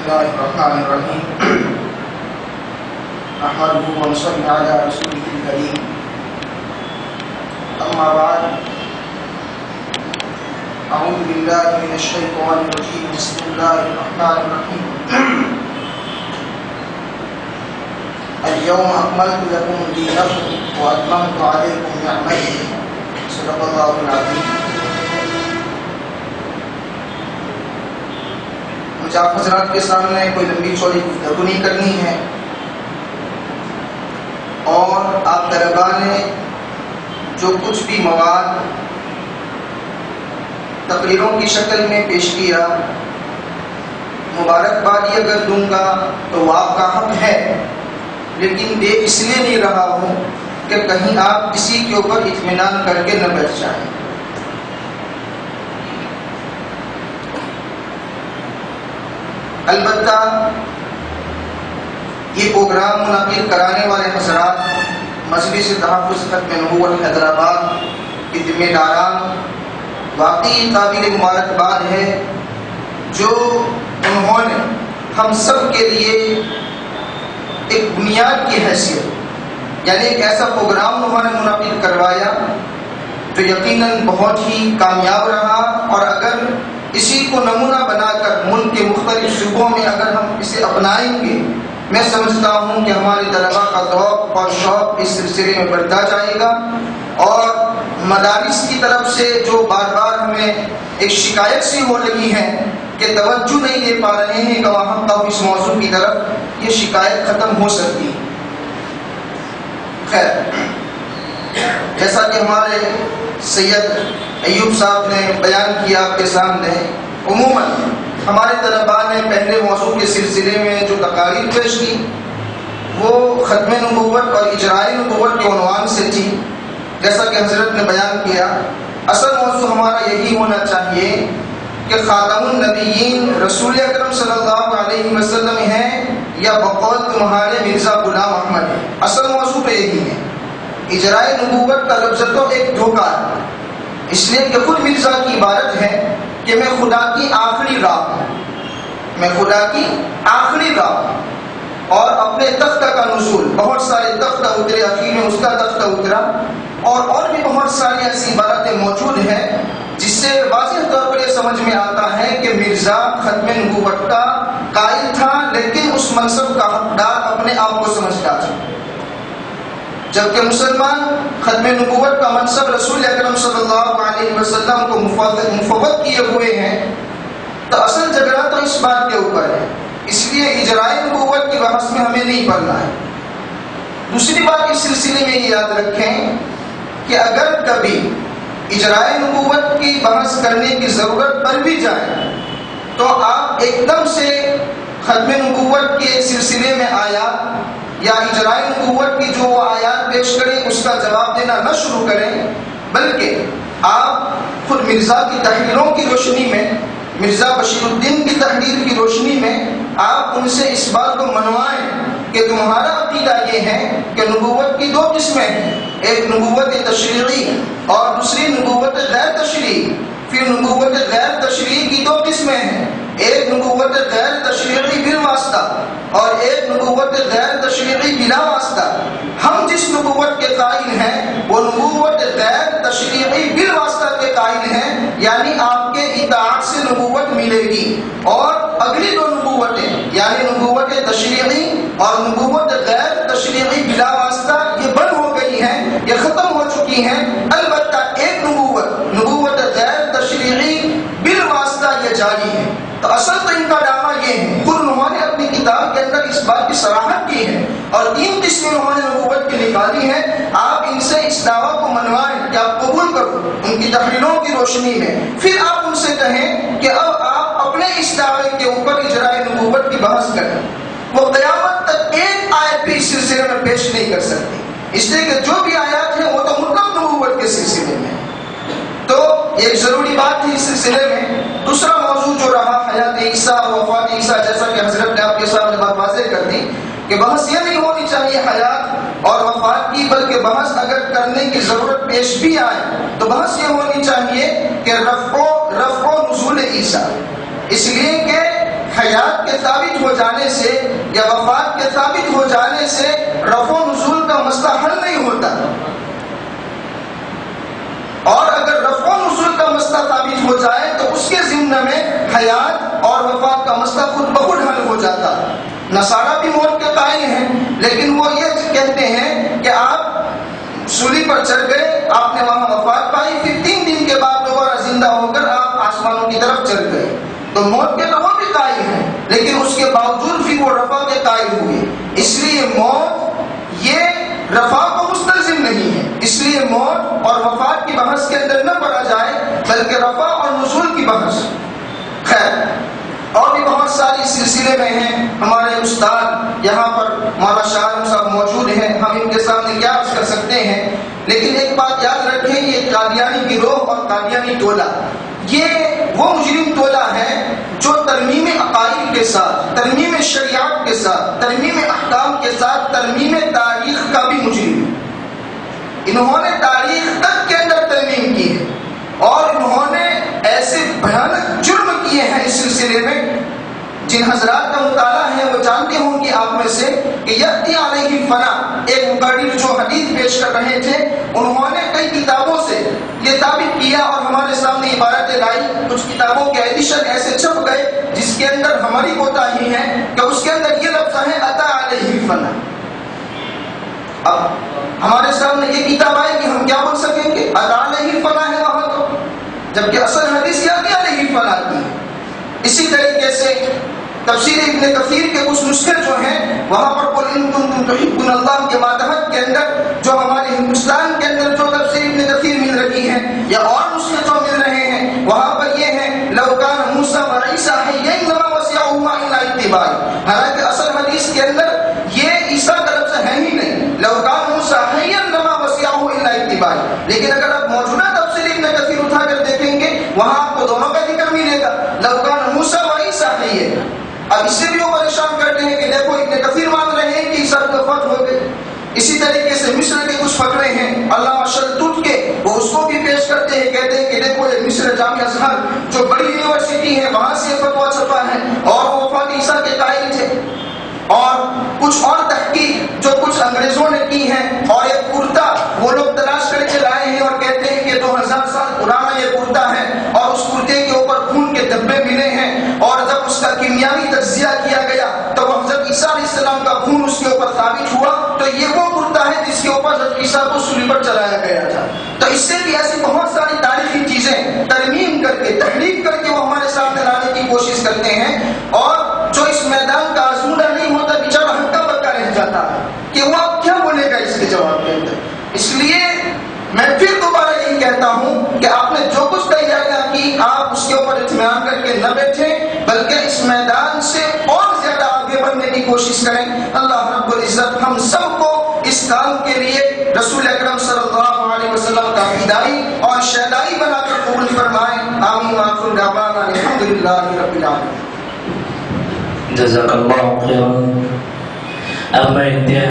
الله الرحمن الرحيم نحمده ونصلي على رسوله الكريم أما بعد أعوذ بالله من الشيطان الرجيم بسم الله الرحمن الرحيم اليوم أكملت لكم دينكم وأتممت عليكم نعمتي صدق الله العظيم. مجھے آپ حضرات کے سامنے کوئی لمبی چوڑی گفتگو نہیں کرنی ہے اور آپ طلباء نے جو کچھ بھی مواد تقریروں کی شکل میں پیش کیا مبارکبادی اگر دوں گا تو وہ آپ کا حق ہے، لیکن دے اس لیے نہیں رہا ہوں کہ کہیں آپ کسی کے اوپر اطمینان کر کے نہ بیٹھ جائیں. البتہ یہ پروگرام منعقد کرانے والے حضرات مجلس تحفظ ختم نبوت حیدرآباد کے ذمہ داران واقعی قابل مبارکباد ہے جو انہوں نے ہم سب کے لیے ایک بنیاد کی حیثیت یعنی ایک ایسا پروگرام انہوں نے منعقد کروایا جو یقیناً بہت ہی کامیاب رہا، اور اگر اسی کو نمونہ بنا کر ملک کے مختلف صوبوں میں اگر ہم اسے اپنائیں گے، میں سمجھتا ہوں کہ ہمارے طلباء کا ذوق اور شوق اس سلسلے میں بڑھتا جائے گا. اور مدارس کی طرف سے جو بار بار ہمیں ایک شکایت سی ہو رہی ہے کہ توجہ نہیں دے پا رہے ہیں کہ وہاں کا اس موضوع کی طرف، یہ شکایت ختم ہو سکتی ہے. خیر، جیسا کہ ہمارے سید ایوب صاحب نے بیان کیا آپ کے سامنے، عموماً ہمارے طلباء نے پہلے موضوع کے سلسلے میں جو تقاریر پیش کی وہ ختم نبوت اور اجراء نبوت کے عنوان سے تھی. جیسا کہ حضرت نے بیان کیا، اصل موضوع ہمارا یہی ہونا چاہیے کہ خاتم النبیین رسول اکرم صلی اللہ علیہ وسلم ہیں یا بقول تمہارے مرزا غلام احمد ہے. اصل موضوع تو یہی ہے. اجراء نبوت کا لفظ تو ایک دھوکہ ہے، اس لیے کہ خود مرزا کی عبارت ہے کہ میں خدا کی آخری راہ ہوں، میں خدا کی آخری راہ ہوں. اور اپنے تخت کا نزول، بہت سارے تخت اترے، اخیر میں اس کا تخت اترا، اور بھی بہت ساری ایسی عبارتیں موجود ہیں جس سے واضح طور پر یہ سمجھ میں آتا ہے کہ مرزا ختم نبوت کا قائل تھا، لیکن اس منصب کا حقدار اپنے آپ کو سمجھتا تھا. جبکہ مسلمان ختم نبوت کا منصب رسول اکرم صلی اللہ علیہ وسلم کو مفوض کیے ہوئے ہیں، تو اصل جھگڑا تو اس بات کے اوپر ہے. اس لیے اجراء نبوت کی بحث میں ہمیں نہیں پڑنا ہے. دوسری بات اس سلسلے میں یہ یاد رکھیں کہ اگر کبھی اجراء نبوت کی بحث کرنے کی ضرورت پڑ بھی جائے تو آپ ایک دم سے ختم نبوت کے سلسلے میں آیات یا اجراء نبوت کی جو وہ آیات پیش کریں اس کا جواب دینا نہ شروع کریں، بلکہ آپ خود مرزا کی تحریروں کی روشنی میں، مرزا بشیر الدین کی تحریر کی روشنی میں آپ ان سے اس بات کو منوائیں کہ تمہارا عقیدہ یہ ہے کہ نبوت کی دو قسمیں ہیں، ایک نبوت تشریعی اور دوسری نبوت غیر تشریعی. پھر نبوت غیر تشریعی کی دو قسمیں ہیں، ایک نبوت غیر تشریعی بالواسطہ اور ایک نبوت غیر تشریعی بلا واسطہ. ہم جس نبوت کے قائل ہیں وہ نبوت غیر تشریعی بالواسطہ کے قائل ہیں، یعنی آپ کے اطاعت سے نبوت ملے گی. اور اگلی دو نبوتیں یعنی نبوت تشریعی اور نبوت غیر تشریعی بلا واسطہ یہ بند ہو گئی ہیں، یہ ختم ہو چکی ہیں. البتہ ایک نبوت غیر تشریعی بالواسطہ یہ جاری ہے. تو اصل تو ان کا دعویٰ یہ ہے، خود انہوں نے اپنی کتاب کے اندر اس بات کی صراحت کی ہے اور 3 قسمیں انہوں نے نبوت کی نکالی ہیں. آپ ان سے اس دعویٰ کو منوائیں کہ آپ قبول کرو ان کی تحریروں کی روشنی میں، پھر آپ ان سے کہیں کہ اب آپ اپنے اس دعوے کے اوپر اجراء نبوت کی بحث کریں. وہ قیامت تک ایک آیت بھی اس سلسلے میں پیش نہیں کر سکتی، اس لیے کہ جو بھی آیات ہیں وہ تو مطلق نبوت کے سلسلے میں. تو ایک ضروری بات تھی اس سلسلے میں. دوسرا موضوع جو رہا حیات عیسیٰ اور وفات عیسیٰ، جیسا کہ حضرت نے آپ کے سامنے بات واضح کر دی کہ بحث یہ نہیں ہونی چاہیے حیات اور وفات کی، بلکہ بحث اگر کرنے کی ضرورت پیش بھی آئے تو بحث یہ ہونی چاہیے کہ رفع و نزول عیسیٰ، اس لیے کہ حیات حیات کے ثابت ہو جانے سے یا وفات کے ثابت ہو جانے سے رفع و نزول کا مسئلہ حل نہیں ہوتا، اور اگر رفع و نزول کا مسئلہ ثابت ہو جائے تو اس کے ضمن میں حیات اور وفات کا مسئلہ خود بخود حل ہو جاتا۔ نصارہ بھی موت کے قائل ہیں، لیکن وہ یہ کہتے ہیں کہ آپ سولی پر چڑھ گئے، آپ نے وہاں وفات پائی، پھر 3 دن کے بعد دوبارہ زندہ ہو کر آپ آسمانوں کی طرف چڑھ گئے، تو موت کے تو وہ بھی قائل ہیں، لیکن اس کے باوجود بھی وہ رفع کے قائل ہوئے۔ اس لیے موت یہ رفع کو مستلزم نہیں ہے، اس لیے موت اور وفات کی بحث کے اندر نہ پڑا جائے، بلکہ رفع اور نزول کی بحث۔ خیر، اور بھی بہت ساری سلسلے میں ہیں، ہمارے استاد یہاں پر مولانا شاہ عالم صاحب موجود ہیں، ہم ان کے سامنے کیا عرض کر سکتے ہیں، لیکن ایک بات یاد رکھیں، یہ قادیانی گروہ اور قادیانی ٹولہ یہ وہ مجرم ٹولہ ہے جو ترمیم عقائد کے ساتھ، ترمیم شریعت کے ساتھ، ترمیم احکام کے ساتھ ترمیم تاریخ کا بھی مجرم ہے۔ انہوں نے تاریخ تک کے اندر ترمیم کی ہے، اور انہوں نے ایسے بھیانک جرم کیے ہیں اس سلسلے میں، جن حضرات کا مطالعہ ہے وہ جانتے ہوں گے آپ میں سے کہ یأتی علیہ فنا، ایک مقرر جو حدیث پیش کر رہے تھے، انہوں نے کئی کتابوں سے یہ ثابت کیا اور ہمارے سامنے عبارتیں لائی۔ کچھ کتابوں کے ایڈیشن ایسے چھپ گئے جس کے اندر ہماری کوتاہی ہے کہ اس کے اندر یہ لفظ ہے اتا علیہ فنا۔ اب ہمارے سامنے یہ کتاب آئے کہ ہم کیا بول سکیں کہ اتا علیہ فنا ہے وہاں، تو جبکہ اصل حدیث یأتی علیہ فنا کی ہے۔ اسی طریقے سے تفسیر ابن کثیر کے کچھ نسخے جو ہیں وہاں پر قل ان کنتم تحبون اللہ کے ماتحت کے اندر جو ہمارے ہندوستان کے اندر جو تفسیر ابن کثیر مل رہی ہے یا اور نسخے جو مل رہے ہیں وہاں پر یہ ہے لو کان موسیٰ و عیسیٰ حیین لما وسعہما الا اتباعی، حالانکہ اصل حدیث کے اندر یہ عیسیٰ کا لفظ ہے ہی نہیں، لو کان موسیٰ حیین لما وسعہ الا اتباعی، لیکن اگر آپ موجودہ تفسیر ابن کثیر اٹھا کر دیکھیں گے وہاں آپ کو دونوں کا ذکر ملے گا، لو کان موسیٰ و عیسیٰ حیین۔ اب اس سے بھی وہ پریشان کرتے ہیں کہ دیکھو ابن کثیر مان رہے ہیں کہ عیسیٰ کو وفات ہو گئی۔ اسی طریقے سے مصر کے کچھ فقرے ہیں علامہ شلتوت کے، وہ اس کو بھی پیش کرتے ہیں، کہتے ہیں کہ دیکھو یہ مصر جامعہ ازہر جو بڑی یونیورسٹی ہے وہاں سے فتویٰ چھپا ہے اور وہ وفات عیسیٰ کے قائل تھے۔ اور کچھ اور تحقیق جو کچھ انگریزوں نے کی ہے، اور ایک کرتا وہ لوگ تلاش کر کے لائے ہیں اور کہتے ہیں کہ 2000 سال پرانا یہ کرتا ہے اور اس کرتے کے اوپر خون کے دھبے ملے ہیں، اور جب اس کا کیمیاوی تجزیہ کیا گیا تو وہ حضرت عیسیٰ علیہ السلام کا خون اس کے اوپر ثابت ہوا، تو یہ وہ کرتا ہے جس کے اوپر حضرت عیسیٰ کو صلیب پر چلایا گیا تھا۔ تو اس سے بھی ایسی بہت ساری تاریخی چیزیں ترمیم کر کے تحریف کر کے وہ ہمارے سامنے لانے کی کوشش کرتے ہیں، اور جو اس میدان کا آزمودہ نہیں ہوتا بیچارہ ہکا بکا رہ جاتا ہے کہ وہ اب کیا بولے گا اس کے جواب کے اندر۔ اس لیے میں پھر دوبارہ یہی کہتا ہوں کہ آپ نے جو کچھ تیاریاں کی آپ اس کے اوپر اطمینان کر کے نہ بیٹھیں، بلکہ اس میدان سے اور زیادہ آگے بڑھنے کی کوشش کریں۔ اللہ رب العزت ہم سب کو اس کام کے لیے رسول اکرم صلی اللہ علیہ وسلم کا فدائی اور شہدائی بنا کر قبول فرمائیں۔ آمین وآخر دعوانا الحمدللہ رب العالمین۔ جزاک اللہ خیرا۔ اب میں